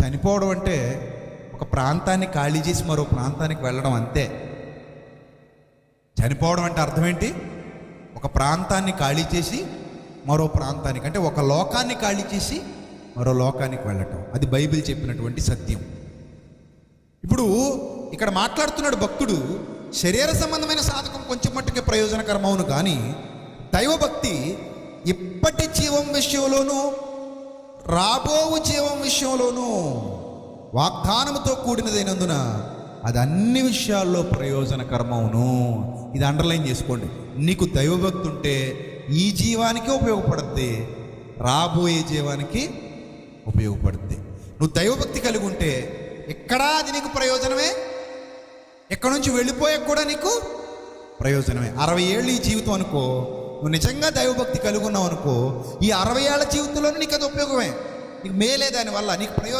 చనిపోవడం అంటే ఒక ప్రాంతాన్ని ఖాళీ చేసి మరో ప్రాంతానికి వెళ్ళడం అంతే. చనిపోవడం అంటే అర్థం ఏంటి? ఒక ప్రాంతాన్ని ఖాళీ చేసి మరో ప్రాంతానికి, అంటే ఒక లోకాన్ని ఖాళీ చేసి మరో లోకానికి వెళ్ళటం. అది బైబిల్ చెప్పినటువంటి సత్యం. ఇప్పుడు ఇక్కడ మాట్లాడుతున్నాడు భక్తుడు, శరీర సంబంధమైన సాధకం కొంచెం మట్టుకే ప్రయోజనకరమవును, కానీ దైవభక్తి ఇప్పటి జీవం విషయంలోనూ రాబోవు జీవం విషయంలోనూ వాగ్దానముతో కూడినదైనందున అది అన్ని విషయాల్లో ప్రయోజనకరమవును. ఇది అండర్లైన్ చేసుకోండి. నీకు దైవభక్తి ఉంటే ఈ జీవానికి ఉపయోగపడుద్ది, రాబోయే జీవానికి ఉపయోగపడుద్ది. నువ్వు దైవభక్తి కలిగి ఉంటే ఎక్కడా అది నీకు ప్రయోజనమే, ఎక్కడి నుంచి వెళ్ళిపోయాక కూడా నీకు ప్రయోజనమే. 60 ఏళ్ళు ఈ జీవితం అనుకో, నువ్వు నిజంగా దైవభక్తి కలిగి ఉన్నావు అనుకో, ఈ 60 ఏళ్ల జీవితంలోనే నీకు అది ఉపయోగమే, నీకు మేలే, దానివల్ల నీకు ప్రయోజనం.